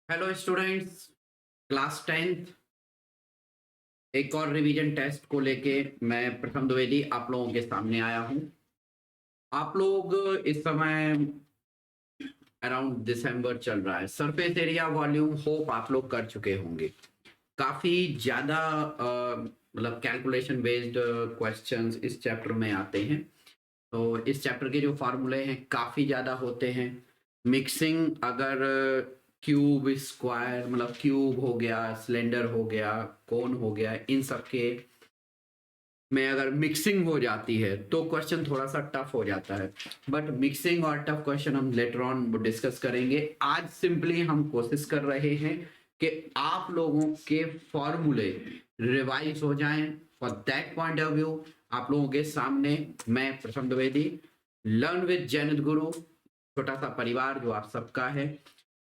Hello students, class 10th एक और revision test को लेके मैं प्रथम द्विवेदी आप लोगों के सामने आया हूं। आप लोग इस समय अराउंड दिसंबर चल रहा है, सरफेस एरिया वॉल्यूम होप आप लोग कर चुके होंगे। काफी ज्यादा मतलब कैलकुलेशन बेस्ड क्वेश्चंस इस चैप्टर में आते हैं। तो इस चैप्टर के जो फार्मूले हैं काफी ज्यादा होते हैं। मिक्सिंग अगर क्यूब स्क्वायर मतलब क्यूब हो गया, सिलेंडर हो गया, कोन हो गया, इन सब के में अगर मिक्सिंग हो जाती है तो क्वेश्चन थोड़ा सा टफ हो जाता है। बट मिक्सिंग और टफ क्वेश्चन हम लेटर ऑन डिस्कस करेंगे। आज सिंपली हम कोशिश कर रहे हैं कि आप लोगों के फॉर्मूले रिवाइज हो जाएं। For that point of view आप लोगों के सामने मैं प्रथम द्विवेदी, लर्न विद जैनित गुरु, छोटा सा परिवार जो आप सबका है,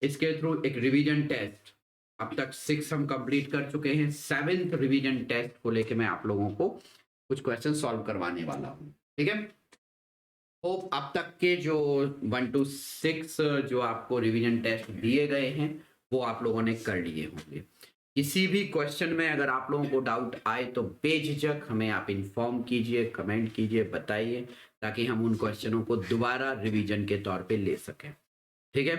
इसके थ्रू एक रिवीजन टेस्ट अब तक 6 हम कंप्लीट कर चुके हैं। 7th रिवीजन टेस्ट को लेके मैं आप लोगों को कुछ क्वेश्चन सॉल्व करवाने वाला हूं। ठीक है, होप अब तक के जो 1 to 6 जो आपको रिवीजन टेस्ट दिए गए हैं वो आप लोगों ने कर लिए होंगे। किसी भी क्वेश्चन में अगर आप लोगों को डाउट आए तो बेझिझक हमें आप इन्फॉर्म कीजिए, कमेंट कीजिए, बताइए, ताकि हम उन क्वेश्चनों को दोबारा रिवीजन के तौर पे ले सकें। ठीक है,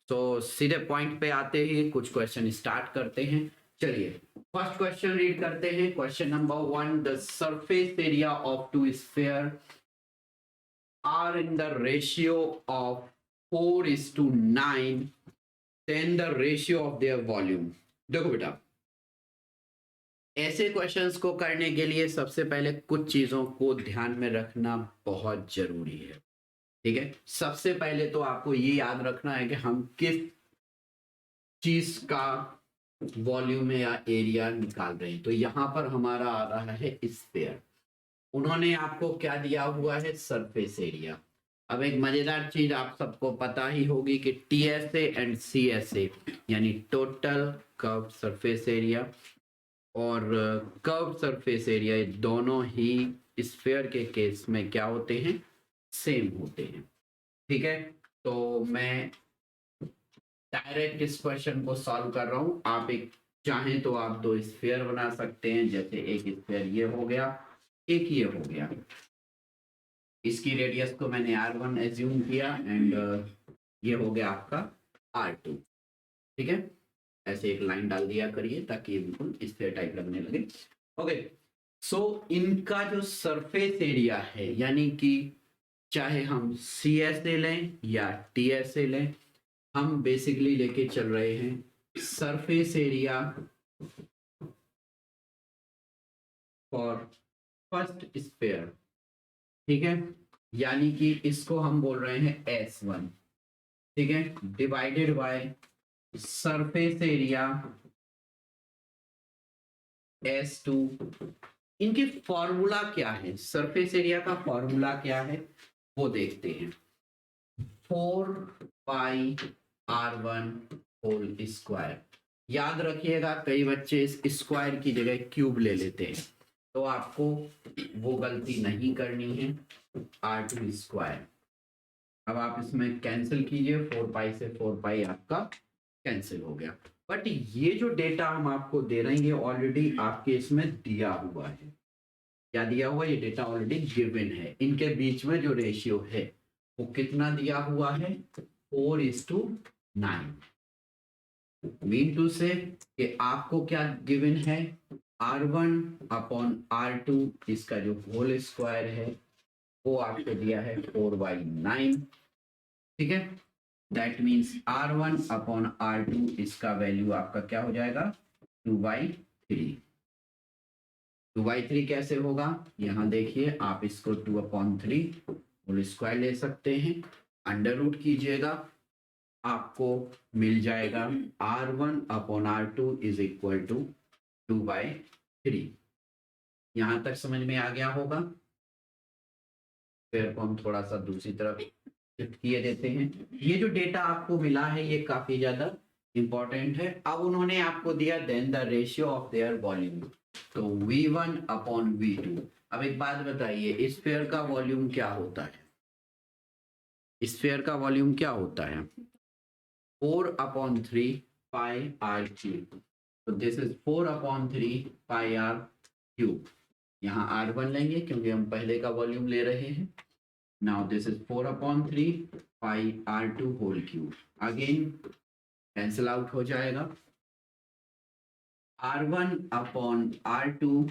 तो सीधे पॉइंट पे आते ही कुछ क्वेश्चन स्टार्ट करते हैं। चलिए फर्स्ट क्वेश्चन रीड करते हैं। Question number 1, the surface area of two sphere are in the ratio of 4:9, then the ratio of their volume। देखो बेटा, ऐसे क्वेश्चंस को करने के लिए सबसे पहले कुछ चीजों को ध्यान में रखना बहुत जरूरी है। ठीक है, सबसे पहले तो आपको ये याद रखना है कि हम किस चीज का वॉल्यूम या एरिया निकाल रहे हैं। तो यहां पर हमारा आ रहा है स्फीयर। उन्होंने आपको क्या दिया हुआ है? Surface area. अब एक मजेदार चीज आप सबको पता ही होगी कि टीएसए एंड सीएसए यानी टोटल कर्व सरफेस एरिया और कर्व सरफेस एरिया, ये दोनों ही स्फीयर के केस में क्या होते हैं? सेम होते हैं। ठीक है, तो मैं डायरेक्ट इस क्वेश्चन को सॉल्व कर रहा हूं। आप एक चाहें तो आप दो स्फीयर बना सकते हैं, जैसे एक स्फीयर ये हो गया, एक ये हो गया। इसकी रेडियस को मैंने r1 एज्यूम किया एंड ये हो गया आपका r2। ठीक है, ऐसे एक लाइन डाल दिया करिए ताकि बिल्कुल स्फीयर टाइप लगने लगे। ओके, सो इनका जो सरफेस एरिया है, यानी कि चाहे हम सी एस ए लें या टी एस ए लें, हम बेसिकली लेके चल रहे हैं surface area for first sphere. ठीक है, यानी कि इसको हम बोल रहे हैं S1। ठीक है, divided by surface area S2। इनकी फॉर्मूला क्या है? सरफेस एरिया का फॉर्मूला क्या है वो देखते हैं। 4 पाई r1 होल स्क्वायर। याद रखिएगा, कई बच्चे इस स्क्वायर की जगह क्यूब ले लेते हैं, तो आपको वो गलती नहीं करनी है। r2 square. अब आप इसमें कैंसिल कीजिए, 4 पाई से 4 पाई आपका कैंसिल हो गया। बट ये जो डेटा हम आपको दे रहे हैं ये ऑलरेडी आपके इसमें दिया हुआ है। क्या दिया हुआ? ये डेटा ऑलरेडी गिवन है। इनके बीच में जो रेशियो है वो कितना दिया हुआ है? 4:9। मीन टू से कि आपको क्या गिवन है? r1 अपॉन r2, इसका जो होल स्क्वायर है वो आपको दिया है 4/9। ठीक है, that means r1 upon r2 इसका वैल्यू आपका क्या हो जाएगा? 2/3। 2/3 कैसे होगा? यहां देखिए, आप इसको 2/3 होल स्क्वायर ले सकते हैं, अंडर रूट कीजिएगा, आपको मिल जाएगा r1 upon r2 is equal to 2/3। यहां तक समझ में आ गया होगा। फिर को हम थोड़ा सा दूसरी तरफ शिफ्ट किए देते हैं। ये जो डेटा आपको मिला है ये काफी ज्यादा इंपॉर्टेंट है। अब उन्होंने आपको दिया then the ratio of their volume, तो V1 अपॉन V2। अब एक बात बताइए, स्फीयर का वॉल्यूम क्या होता है? स्फीयर का वॉल्यूम क्या होता है? 4/3 पाई आर क्यूब। तो this is 4/3 pi r cube. यहाँ R1 लेंगे क्योंकि हम पहले का वॉल्यूम ले रहे हैं। Now this is 4/3 pi R2 whole cube. Again cancel out हो जाएगा। R1/R2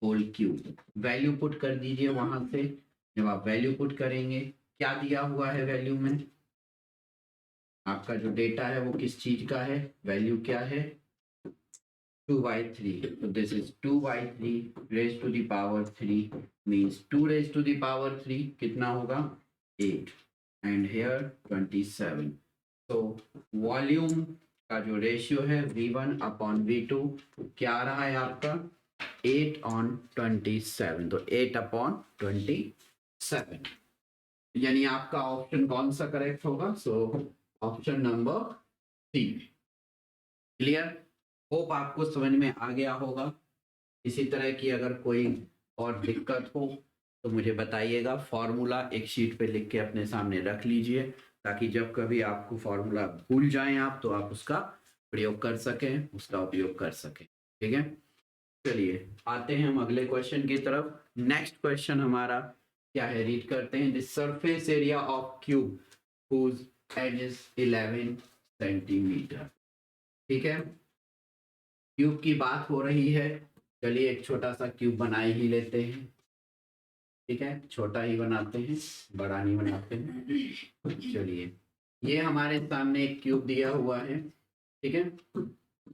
whole cube, value put कर दीजिए वहां से। जब आप वैल्यू पुट करेंगे, क्या दिया हुआ है वैल्यू में? आपका जो डेटा है वो किस चीज का है? वैल्यू क्या है? 2/3. So this is 2/3 raised to the power 3 means 2 raised to the power 3 कितना होगा? 8 and here 27. So वॉल्यूम का जो रेशियो है V1/V2 क्या आ रहा है आपका? 8/27. तो 8/27 यानी आपका ऑप्शन कौन सा करेक्ट होगा? So option number C. Clear? Hope आपको समझ में आ गया होगा। इसी तरह की अगर कोई और दिक्कत हो तो मुझे बताइएगा। फॉर्मूला एक शीट पे लिख के अपने सामने रख लीजिए, ताकि जब कभी आपको फॉर्मूला भूल जाएं आप, तो आप उसका प्रयोग कर सकें, उसका उपयोग कर सकें। ठीक है, चलिए आते हैं हम अगले क्वेश्चन की तरफ। नेक्स्ट क्वेश्चन हमारा क्या है, रीड करते हैं। The surface area of cube whose edge is 11 centimetre. ठीक है, क्यूब की बात हो रही है। चलिए एक छोटा सा क्यूब बना ही लेते हैं। ठीक है, छोटा ही बनाते हैं, बड़ा नहीं बनाते हैं। चलिए, ये हमारे सामने एक क्यूब दिया हुआ है। ठीक है,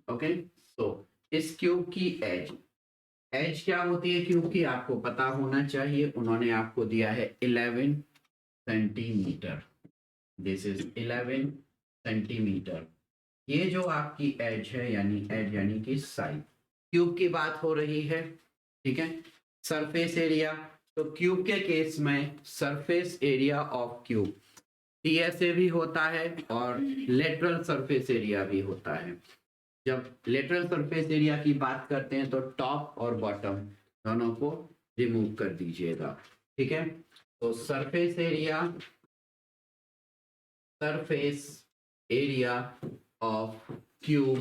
ओके। तो इस क्यूब की एज क्या होती है क्यूब की? आपको पता होना चाहिए। उन्होंने आपको दिया है 11 सेंटीमीटर। This is 11 centimetre. ये जो आपकी एज है, यानी कि साइड, क्यूब की बात हो रही है। ठीक है, सरफेस एरिया, तो क्यूब के केस में surface area of cube TSA भी होता है और लेटरल सरफेस एरिया भी होता है। जब लेटरल सरफेस एरिया की बात करते हैं तो टॉप और बॉटम दोनों को रिमूव कर दीजिएगा। ठीक है, तो सरफेस एरिया ऑफ क्यूब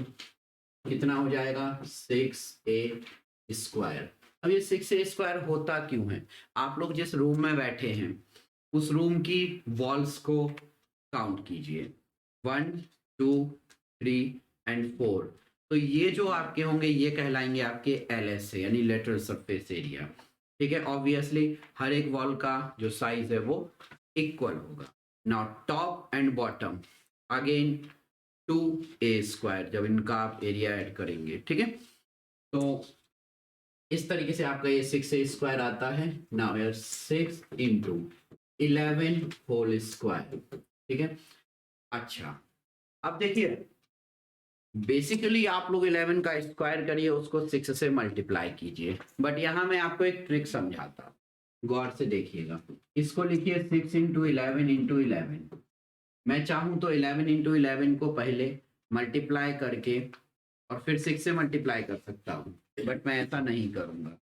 कितना हो जाएगा? 6a²। अब ये 6a² होता क्यों है? आप लोग जिस रूम में बैठे हैं उस रूम की वॉल्स को काउंट कीजिए, 1 2 3 एंड 4। तो ये जो आपके होंगे ये कहलाएंगे आपके LSA यानी लेटरल सरफेस एरिया। ठीक है, ऑब्वियसली हर एक वॉल का जो साइज है वो इक्वल होगा। Now top and bottom again 2a², जब इनका आप एरिया ऐड करेंगे। ठीक है, तो इस तरीके से आपका ये 6a² आता है। नाउ यार 6 इंटू 11 होल स्क्वायर। ठीक है, अच्छा अब देखिए, बेसिकली आप लोग 11 का स्क्वायर करिए, उसको 6 से मल्टीप्लाई कीजिए। बट यहाँ मैं आपको एक ट्रिक समझाता हूँ, गौर से देखिएगा। इसको लिखिए 6 इंटू 11 इंटू 11। मैं चाहूँ तो 11 इंटू 11 को पहले मल्टीप्लाई करके और फिर 6 से मल्टीप्लाई कर सकता हूँ, बट मैं ऐसा नहीं करूँगा।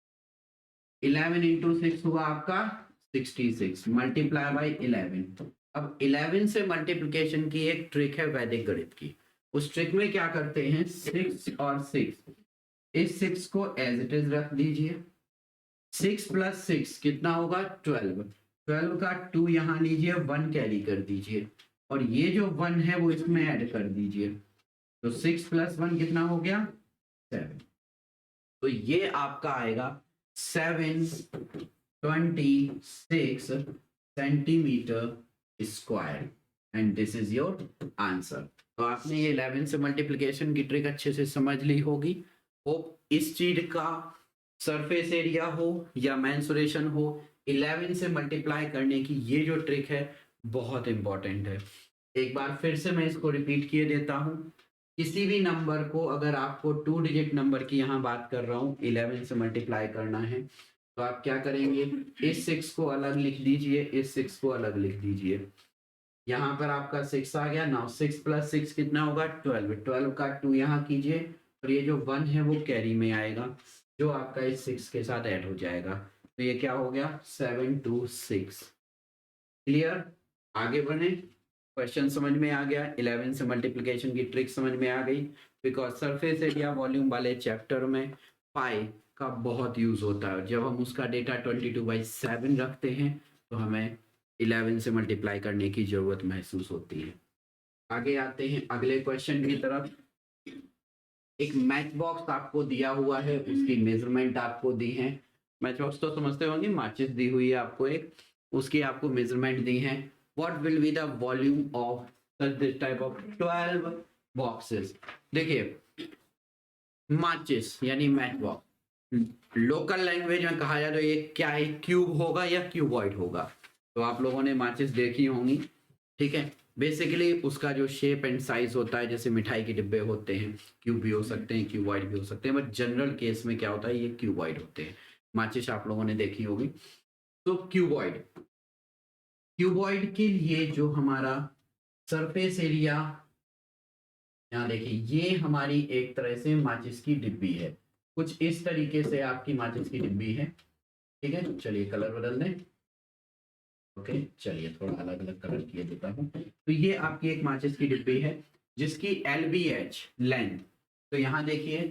11 इंटू 6 हुआ आपका 66 मल्टीप्लाई बाई 11। अब 11 से मल्टीप्लिकेशन की एक ट्रिक है वैदिक गणित की। उस ट्रिक में क्या करते हैं, 6 और 6, इस 6 को एज इट इज रख दीजिए। 6 प्लस 6 कितना होगा? 12। 12 का 2 यहाँ लीजिए, 1 कैरी कर दीजिए और ये जो 1 है वो इसमें ऐड कर दीजिए। तो 6 प्लस 1 कितना हो गया? 7। तो ये आपका आएगा 726 centimetre square and this is your answer. तो आपने ये 11 से मल्टीप्लिकेशन की ट्रिक अच्छे से समझ ली होगी। होप इस चीज का सरफेस एरिया हो या मेंसुरेशन हो, 11 से मल्टीप्लाई करने की ये जो ट्रिक है बहुत इंपॉर्टेंट है। एक बार फिर से मैं इसको रिपीट किए देता हूँ। किसी भी नंबर को, अगर आपको 2 डिजिट नंबर की यहाँ बात कर रहा हूँ 11 से मल्टीप्लाई करना है, तो आप क्या करेंगे, इस 6 को अलग लिख दीजिए, इस 6 को अलग लिख दीजिए। यहाँ पर आपका 6 आ गया। नाउ 6 प्लस 6 कितना होगा? 12। 12 का 2 यहाँ कीजिए और ये जो 1 है वो कैरी में आएगा, जो आपका इस 6 के साथ ऐड हो जाएगा। तो ये क्या हो गया? 726। क्लियर? आगे बढ़े। क्वेश्चन समझ में आ गया, 11 से मल्टीप्लिकेशन की ट्रिक समझ में आ गई। बिकॉज सरफेस एरिया वॉल्यूम वाले चैप्टर में पाई का बहुत यूज होता है। जब हम उसका डेटा 22/7 रखते हैं तो हमें 11 से मल्टीप्लाई करने की जरूरत महसूस होती है। आगे आते हैं अगले क्वेश्चन की तरफ। एक मैच बॉक्स आपको दिया हुआ है, उसकी मेजरमेंट आपको दी है। मैच बॉक्स तो समझते होंगे, माचिस दी हुई है आपको एक, उसकी आपको मेजरमेंट दी है। What will be the volume of such this type of 12 boxes. देखिए माचिस यानी मैच बॉक्स लोकल लैंग्वेज में कहा जाए तो ये क्या है, क्यूब होगा या क्यूबॉइड होगा। तो आप लोगों ने माचिस देखी होंगी, ठीक है। बेसिकली उसका जो शेप एंड साइज होता है, जैसे मिठाई के डिब्बे होते हैं, क्यूब भी हो सकते हैं, क्यूबॉइड भी हो सकते हैं, बट जनरल केस में क्या होता है, ये क्यूबॉइड होते हैं। माचिस आप लोगों ने देखी होगी। तो क्यूबॉइड, क्यूबॉइड के लिए जो हमारा सरफेस एरिया, यहाँ देखिए ये हमारी एक तरह से माचिस की डिब्बी है। कुछ इस तरीके से आपकी माचिस की डिब्बी है, ठीक है। चलिए कलर बदल दें। ओके, चलिए थोड़ा अलग अलग कलर किए देता हूँ। तो ये आपकी एक माचिस की डिब्बी है जिसकी LBH लेंथ, तो यहाँ देखिए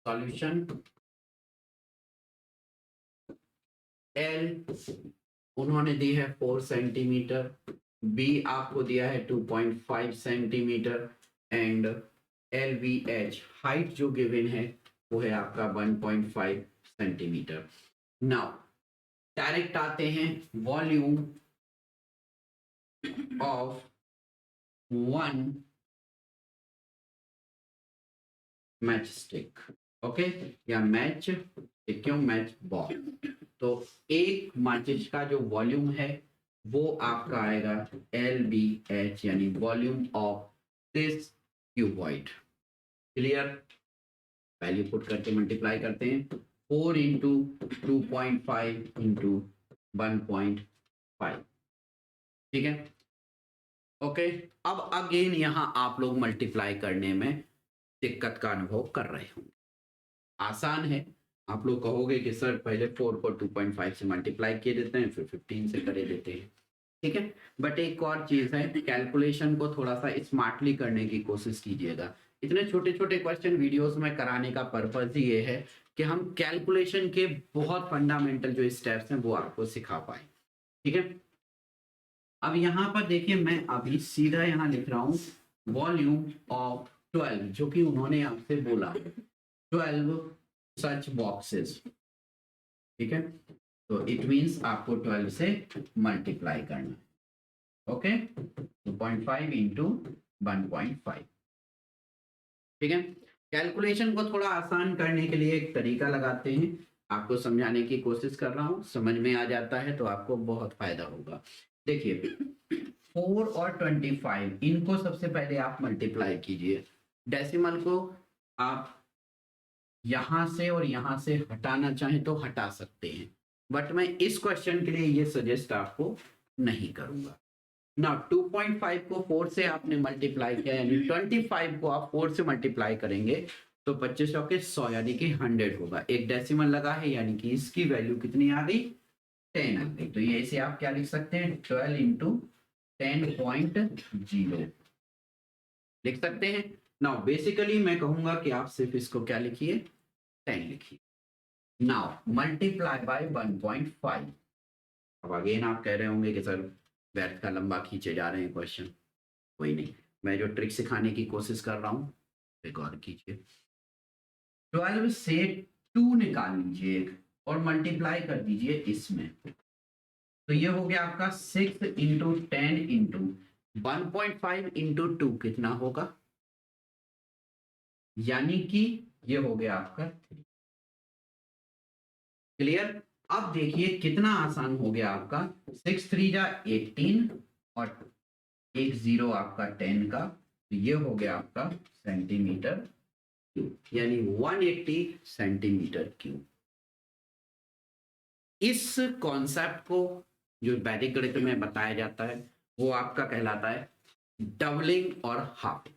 सॉल्यूशन L उन्होंने दी है 4 सेंटीमीटर, B आपको दिया है 2.5 सेंटीमीटर एंड LVH हाइट जो गिवन है वो है आपका 1.5 सेंटीमीटर। नाउ डायरेक्ट आते हैं volume of 1 match stick, okay, या मैच, क्यों मैच बॉक्स। तो एक माचिस का जो वॉल्यूम है वो आपका आएगा LBH यानी volume of this cuboid. Clear, value put करके मल्टीप्लाई करते हैं, 4 इंटू 2.5 इंटू 1.5, ठीक है। ओके, अब अगेन यहाँ आप लोग मल्टीप्लाई करने में दिक्कत का अनुभव कर रहे होंगे। आसान है, आप लोग कहोगे कि सर पहले 4 को 2.5 से मल्टीप्लाई किए देते हैं, फिर 15 से करे देते हैं, ठीक है। बट एक और चीज है, कैलकुलेशन को थोड़ा सा स्मार्टली करने की कोशिश कीजिएगा। इतने छोटे छोटे क्वेश्चन वीडियोस में कराने का पर्पज ही ये है कि हम कैलकुलेशन के बहुत फंडामेंटल जो स्टेप्स हैं वो आपको सिखा पाए, ठीक है। अब यहाँ पर देखिए मैं अभी सीधा यहाँ लिख रहा हूँ वॉल्यूम ऑफ 12, जो कि उन्होंने आपसे बोला 12 सच बॉक्सेस, ठीक है। तो इट मींस आपको 12 से मल्टीप्लाई करना है, ओके, 2.5 इंटू 1.5, ठीक है। कैलकुलेशन को थोड़ा आसान करने के लिए एक तरीका लगाते हैं, आपको समझाने की कोशिश कर रहा हूँ, समझ में आ जाता है तो आपको बहुत फायदा होगा। देखिए 4 और 25 इनको सबसे पहले आप मल्टीप्लाई कीजिए। डेसिमल को आप यहां से और यहां से हटाना चाहें तो हटा सकते हैं, बट मैं इस क्वेश्चन के लिए ये सजेस्ट आपको नहीं करूंगा ना। 2.5 को 4 से आपने मल्टीप्लाई किया यानी 25 को आप 4 से मल्टीप्लाई करेंगे तो 25 के 100 यानी कि 100 होगा। एक डेसिमल लगा है यानी कि इसकी वैल्यू कितनी आ गई, 10 आ गई। तो ये इसे आप क्या लिख सकते हैं, 12 इंटू 10.0 लिख सकते हैं। नाउ बेसिकली मैं कहूंगा कि आप सिर्फ इसको क्या लिखिए, 10 लिखिए। Now multiply by 1.5। अब अगेन आप कह रहे होंगे कि सर व्यर्थ का लंबा खींचे जा रहे हैं क्वेश्चन, कोई नहीं, मैं जो ट्रिक सिखाने की कोशिश कर रहा हूँ एक और कीजिए। 12 से 2 निकाल लीजिए और मल्टीप्लाई कर दीजिए इसमें, तो ये हो गया आपका 6 इंटू 10 इंटू 1.5 इंटू 2 कितना होगा, यानी कि ये हो गया आपका 3। क्लियर। अब देखिए कितना आसान हो गया आपका, 6 3 जा 18 और एक 0 आपका 10 का, तो ये हो गया आपका सेंटीमीटर क्यूब, यानी 180 सेंटीमीटर क्यूब। इस कॉन्सेप्ट को जो वैदिक गणित में बताया जाता है वो आपका कहलाता है डबलिंग और हाफ।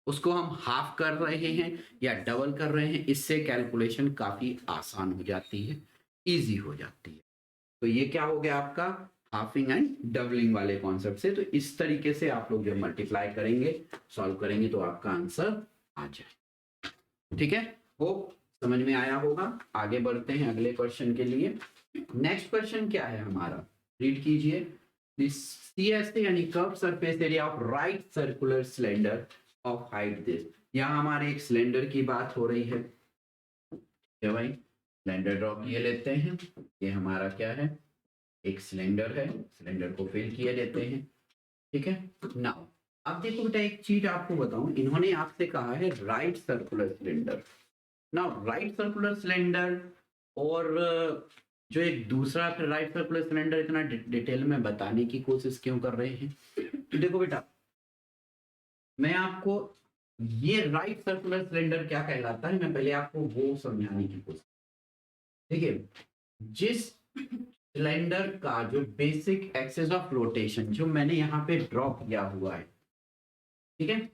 उसको हम हाफ कर रहे हैं या डबल कर रहे हैं, इससे कैलकुलेशन काफी आसान हो जाती है, इजी हो जाती है। तो ये क्या हो गया आपका हाफिंग एंड डबलिंग वाले कॉन्सेप्ट से। तो इस तरीके से आप लोग जब मल्टीप्लाई करेंगे, सॉल्व करेंगे, तो आपका आंसर आ जाए। ठीक है, होप समझ में आया होगा। आगे बढ़ते हैं अगले क्वेश्चन के लिए। नेक्स्ट क्वेश्चन क्या है हमारा, रीड कीजिए। CSA यानी curve surface area of right circular cylinder of height this. यहाँ हमारे एक सिलेंडर की बात हो रही है। क्या भाई, सिलेंडर ड्रॉ किए लेते हैं। ये हमारा क्या है, एक सिलेंडर है, सिलेंडर को फिल किए लेते हैं। ठीक है, नाउ अब देखो बेटा, एक चीज आपको बताऊं, इन्होंने आपसे कहा है right circular cylinder. Now right circular cylinder और जो एक दूसरा राइट सर्कुलर सिलेंडर इतना डिटेल में बताने की कोशिश क्यों कर रहे हैं। तो देखो बेटा, मैं आपको ये राइट सर्कुलर सिलेंडर क्या कहलाता है, मैं पहले आपको वो समझाने की कोशिश। देखिए, जिस सिलेंडर का जो बेसिक एक्सिस ऑफ रोटेशन जो मैंने यहाँ पे ड्रॉ किया हुआ है, ठीक है,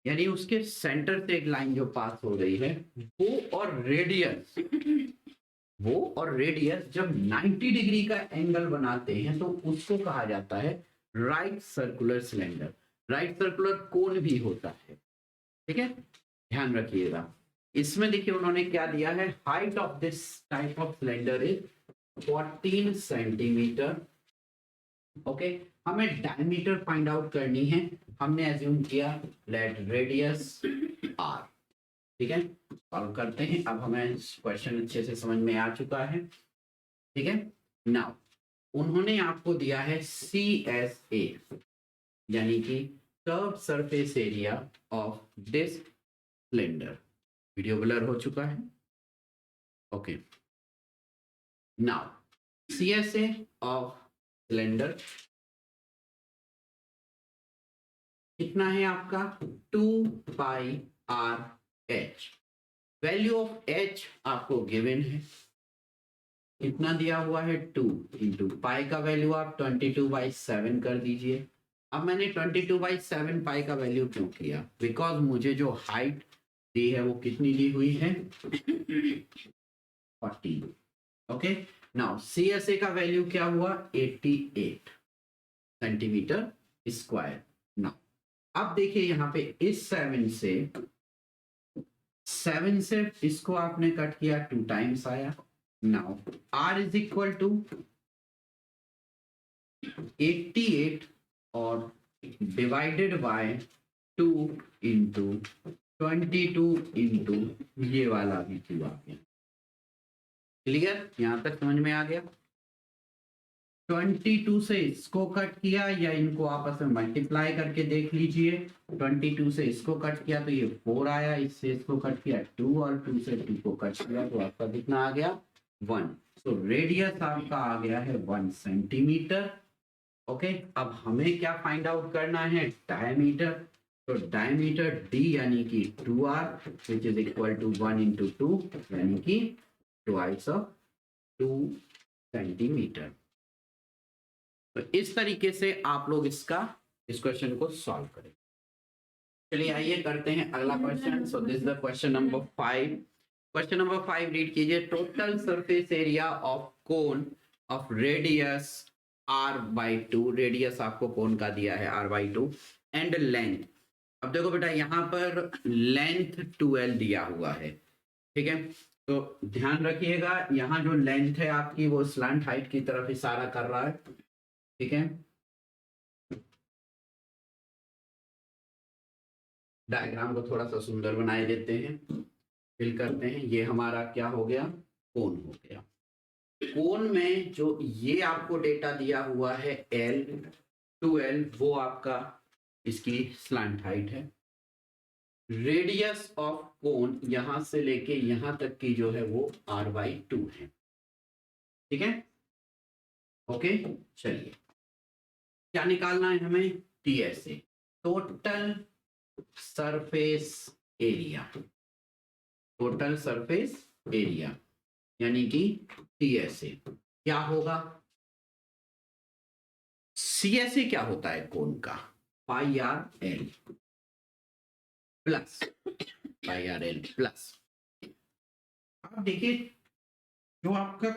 यानी उसके सेंटर से एक लाइन जो पास हो रही है, वो और रेडियस जब 90 डिग्री का एंगल बनाते हैं तो उसको कहा जाता है right circular cylinder. Right circular cone भी होता है। ठीक है, ध्यान रखिएगा। इसमें देखिए उन्होंने क्या दिया है, height of this type of cylinder is 14 centimetre. Okay, हमें डायमीटर फाइंड आउट करनी है। हमने एज्यूम किया लेट रेडियस r। ठीक है, सॉल्व करते हैं। अब हमें क्वेश्चन अच्छे से समझ में आ चुका है। ठीक है, नाउ उन्होंने आपको दिया है CSA यानी कि curve surface area of this cylinder. Video blur हो चुका है। Okay, now CSA of cylinder कितना है आपका, 2 पाई r h। Value of h आपको गिवन है, कितना दिया हुआ है, 2 इंटू पाई का वैल्यू आप 22/7 कर दीजिए। अब मैंने 22/7 पाई का वैल्यू क्यों किया, बिकॉज मुझे जो हाइट दी है वो कितनी दी हुई है, 40। ओके, नाउ CSA का वैल्यू क्या हुआ, 88 सेंटीमीटर स्क्वायर। नाउ अब देखिए यहाँ पे इस 7 से इसको आपने कट किया, 2 टाइम्स आया। Now r is equal to 88 और डिवाइडेड बाय 2 इंटू 22 इंटू ये वाला भी 2 आ गया। क्लियर, यहां तक समझ में आ गया। 22 से इसको कट किया या इनको आपस में मल्टीप्लाई करके देख लीजिए। 22 से इसको कट किया तो ये 4 आया, इससे इसको कट किया 2 और 2 से 2 को कट किया तो आपका कितना आ गया, 1। तो रेडियस आपका आ गया है 1 सेंटीमीटर। ओके, अब हमें क्या फाइंड आउट करना है, डायमीटर। तो डायमीटर d यानी कि 2r which is equal to 1 into 2 यानी कि ट्वाइस ऑफ 2 सेंटीमीटर। तो इस तरीके से आप लोग इस क्वेश्चन को सॉल्व करें। चलिए आइए करते हैं अगला question. So this the question number 5। Question number 5 read कीजिए। Total surface area of cone of radius r/2। Radius आपको कोन का दिया है r/2 एंड लेंथ। अब देखो बेटा, यहाँ पर लेंथ 12 दिया हुआ है। ठीक है, तो ध्यान रखिएगा, यहाँ जो लेंथ है आपकी वो स्लैंट हाइट की तरफ इशारा कर रहा है। ठीक है, डायग्राम को थोड़ा सा सुंदर बनाए देते हैं, फिल करते हैं। ये हमारा क्या हो गया, कोन हो गया। कोन में जो ये आपको डेटा दिया हुआ है L12, वो आपका इसकी स्लैंट हाइट है। रेडियस ऑफ कोन यहां से लेके यहां तक की जो है वो r/2 है। ठीक है, ओके, चलिए क्या निकालना है हमें, TSA, total surface area. Total surface area यानी कि TSA क्या होगा, CSA क्या होता है कोन का, πr/l प्लस πr/l प्लस। अब देखिए, जो आपका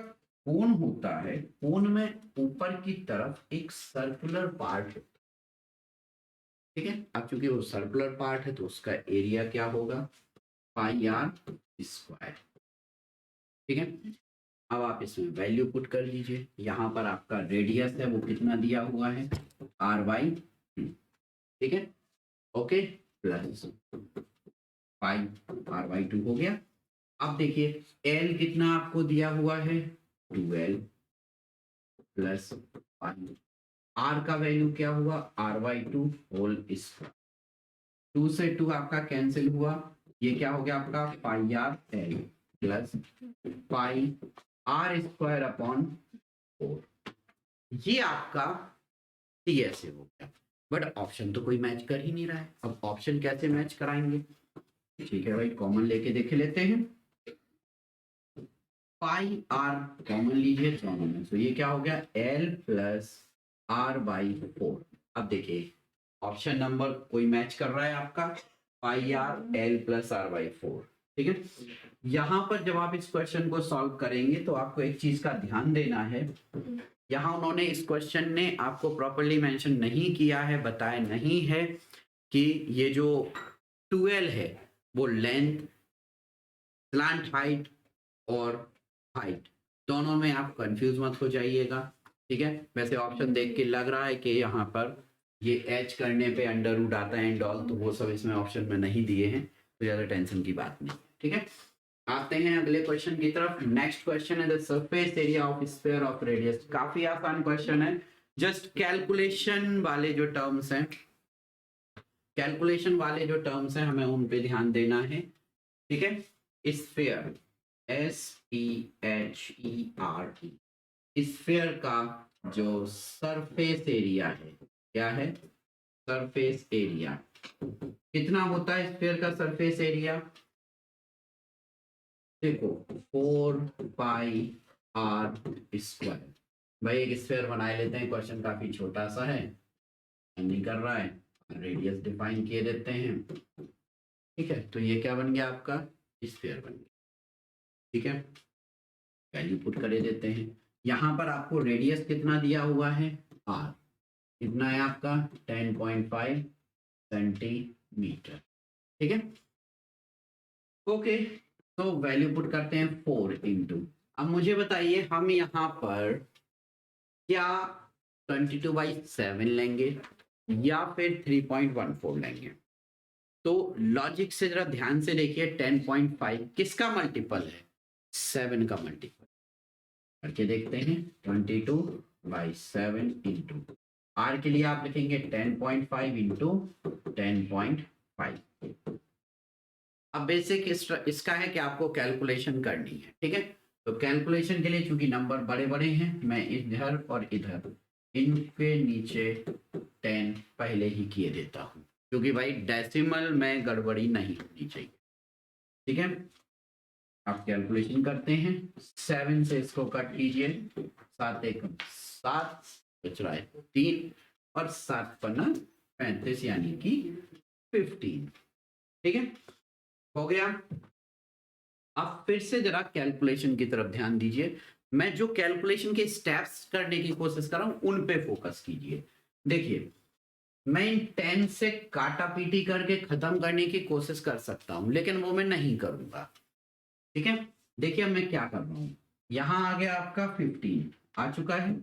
कोन होता है, कोन में ऊपर की तरफ एक सर्कुलर पार्ट होता है, ठीक है। अब चूंकि वो सर्कुलर पार्ट है तो उसका एरिया क्या होगा, पाई आर स्क्वायर, ठीक है। अब आप इसमें वैल्यू पुट कर लीजिए, यहाँ पर आपका रेडियस है वो कितना दिया हुआ है, आर वाई, ठीक है, okay, plus pi r y 2 हो गया। अब देखिए एल कितना आपको दिया हुआ है, 2l प्लस पाई, आर का वैल्यू क्या हुआ, आर वाई 2 होल स्क्वायर, 2 से 2 आपका कैंसिल हुआ, ये क्या हो गया आपका pi r l plus pi r square upon 4, ये आपका टीएसए हो गया। बट ऑप्शन तो कोई मैच कर ही नहीं रहा है, अब ऑप्शन कैसे मैच कराएंगे, ठीक है भाई कॉमन लेके देख लेते हैं, पाई आर कॉमन लीजिए दोनों में, तो ये क्या हो गया एल प्लस आर बाई 4। अब देखिए ऑप्शन नंबर कोई मैच कर रहा है आपका, pi r l plus r by 4, ठीक है। यहाँ पर जब आप इस क्वेश्चन को सॉल्व करेंगे तो आपको एक चीज का ध्यान देना है, यहाँ उन्होंने इस क्वेश्चन ने आपको प्रॉपर्ली मेंशन नहीं किया है, बताया नहीं है कि ये जो 12 है वो लेंथ, स्लांट हाइट और हाइट दोनों में आप कंफ्यूज मत हो जाइएगा, ठीक है। वैसे ऑप्शन देख के लग रहा है कि यहाँ पर ये एच करने पे अंडर रूट आता है एंड ऑल, तो वो सब इसमें ऑप्शन में नहीं दिए हैं, तो ज्यादा टेंशन की बात नहीं, ठीक है। आते हैं अगले क्वेश्चन की तरफ। नेक्स्ट क्वेश्चन है the surface area of sphere of radius. काफी आसान क्वेश्चन है, जस्ट कैलकुलेशन वाले जो टर्म्स हैं, कैलकुलेशन वाले जो टर्म्स हैं हमें उन पे ध्यान देना है, ठीक है। स्फीयर SPHER, स्फीयर का जो सरफेस एरिया है, क्या है, सरफेस एरिया कितना होता है स्फीयर का सरफेस एरिया, देखो 4 पाई आर स्क्वायर। भाई एक स्फीयर बना लेते हैं, क्वेश्चन काफी छोटा सा है, नहीं कर रहा है, रेडियस डिफाइन किए देते हैं, ठीक है। तो ये क्या बन गया आपका स्फीयर बन गया, ठीक है। वैल्यू पुट कर देते हैं, यहाँ पर आपको रेडियस कितना दिया हुआ है, आर कितना है आपका 10.5 सेंटीमीटर, ठीक है, ओके। तो वैल्यू पुट करते हैं 4 इंटू, अब मुझे बताइए हम यहाँ पर क्या 22/7 लेंगे या फिर 3.14 लेंगे, तो लॉजिक से जरा ध्यान से देखिए 10.5 किसका मल्टीपल है, 7 का मल्टीपल करके देखते हैं, 22/7 इंटू आर के लिए आप लिखेंगे 10.5 इंटू 10.5। अब बेसिक इसका है कि आपको कैलकुलेशन करनी है, ठीक है। तो कैलकुलेशन के लिए चूंकि नंबर बड़े बड़े हैं, मैं इधर और इधर इनके नीचे 10 पहले ही किए देता हूं, क्योंकि भाई डेसिमल में गड़बड़ी नहीं होनी चाहिए, ठीक है। आप कैलकुलेशन करते हैं, 7 से इसको कट कीजिए, 7 एक 7 बच रहा है 3 और 7 पन्ना 35 यानी कि 15, ठीक है, हो गया। अब फिर से जरा कैलकुलेशन की तरफ ध्यान दीजिए, मैं जो कैलकुलेशन के स्टेप्स करने की कोशिश कर रहा हूं उन पे फोकस कीजिए। देखिए मैं इन 10 से काटा पीटी करके खत्म करने की कोशिश कर सकता हूं, लेकिन वो मैं नहीं करूंगा, ठीक है। देखिए अब मैं क्या कर रहा हूं, यहां आ गया आपका 15 आ चुका है,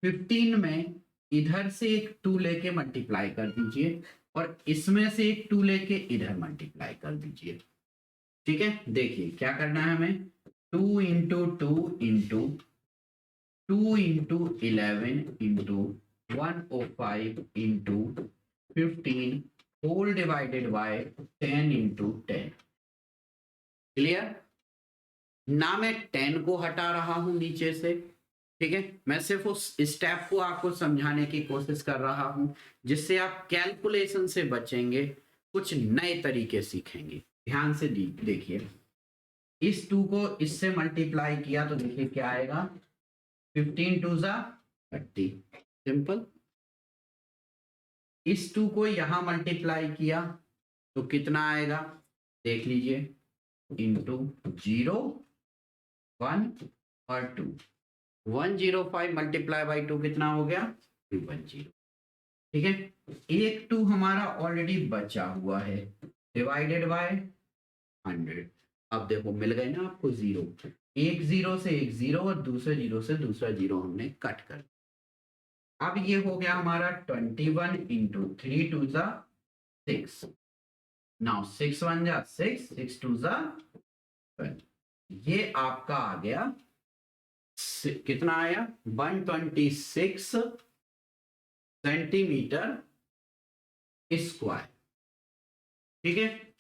15 में इधर से एक 2 लेके मल्टीप्लाई कर दीजिए और इसमें से एक 2 लेके इधर मल्टीप्लाई कर दीजिए, ठीक है। देखिए क्या करना है हमें, 2 into 2 into 2 into 11 into 105 into 15 whole divided by 10 into 10, clear ना, मैं 10 को हटा रहा हूं नीचे से, ठीक है। मैं सिर्फ उस स्टेप को आपको समझाने की कोशिश कर रहा हूं जिससे आप कैलकुलेशन से बचेंगे, कुछ नए तरीके सीखेंगे। ध्यान से देखिए, इस 2 को इससे मल्टीप्लाई किया तो देखिए क्या आएगा, 15 2 ज़ा 30, सिंपल। इस 2 को यहां मल्टीप्लाई किया तो कितना आएगा, देख लीजिए, इंटू 0 1 और 2, 105 मल्टीप्लाई बाई 2 कितना हो गया? 210। ठीक है, एक 2 हमारा ऑलरेडी बचा हुआ है, डिवाइडेड बाय 100। अब देखो मिल गए ना आपको जीरो, एक जीरो से एक जीरो और दूसरे जीरो से दूसरा जीरो हमने कट कर। अब ये हो गया हमारा 21 इंटू 3 टू ज़ा 6। नाउ 6 1 जा 6, 6 2 ज़ा 12। ये आपका आ गया कितना आया? 126 सेंटीमीटर स्क्वायर। ठीक है,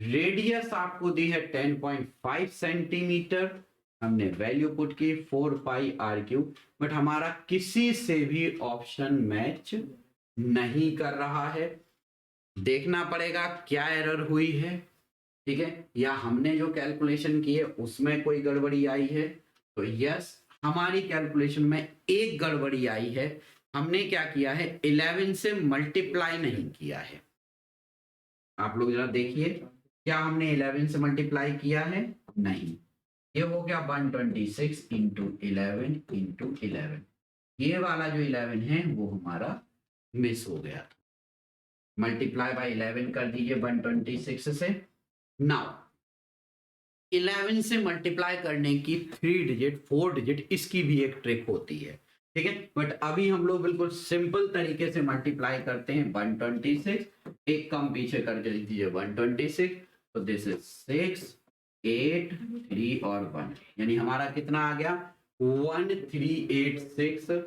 रेडियस आपको दी है 10.5 सेंटीमीटर। हमने वैल्यू पुट की 4 पाई आर क्यूब, बट हमारा किसी से भी ऑप्शन मैच नहीं कर रहा है। देखना पड़ेगा क्या एरर हुई है। ठीक है, या हमने जो कैलकुलेशन की है उसमें कोई गड़बड़ी आई है। तो यस, हमारी कैलकुलेशन में एक गड़बड़ी आई है। हमने क्या किया है, 11 से मल्टीप्लाई नहीं किया है। आप लोग जरा देखिए, क्या हमने 11 से मल्टीप्लाई किया है? नहीं। ये हो गया 126 इंटू 11 इंटू 11। ये वाला जो 11 है वो हमारा मिस हो गया। मल्टीप्लाई बाय 11 कर दीजिए 126 से। नाउ 11 से मल्टीप्लाई करने की 3 डिजिट 4 डिजिट इसकी भी एक ट्रिक होती है। ठीक है, बट अभी हम लोग बिल्कुल सिंपल तरीके से मल्टीप्लाई करते हैं। 126, एक कम पीछे करके लिख दीजिए 126, तो दिस इज 6 8 3 और 1, यानी हमारा कितना आ गया? 1386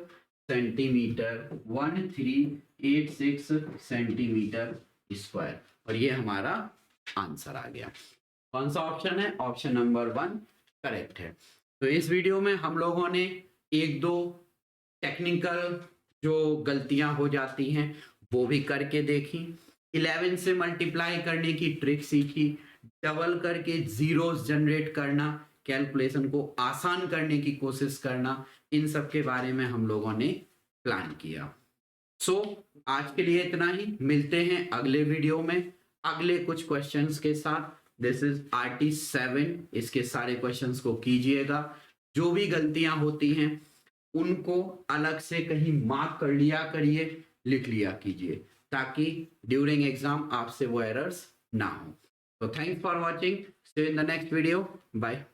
सेंटीमीटर, 1386 सेंटीमीटर स्क्वायर। और ये हमारा आंसर आ गया। कौन सा ऑप्शन है? ऑप्शन नंबर 1 करेक्ट है। तो इस वीडियो में हम लोगों ने एक दो टेक्निकल जो गलतियां हो जाती हैं वो भी करके देखी, 11 से मल्टीप्लाई करने की ट्रिक सीखी, डबल करके जीरोस जनरेट करना, कैलकुलेशन को आसान करने की कोशिश करना, इन सब के बारे में हम लोगों ने प्लान किया। सो आज के लिए इतना ही। मिलते हैं अगले वीडियो में अगले कुछ क्वेश्चंस के साथ। दिस इज RT7, इसके सारे क्वेश्चंस को कीजिएगा। जो भी गलतियां होती हैं उनको अलग से कहीं मार्क कर लिया करिए, लिख लिया कीजिए, ताकि ड्यूरिंग एग्जाम आपसे वो एरर्स ना हो। तो thanks for watching, see you in the next video, bye.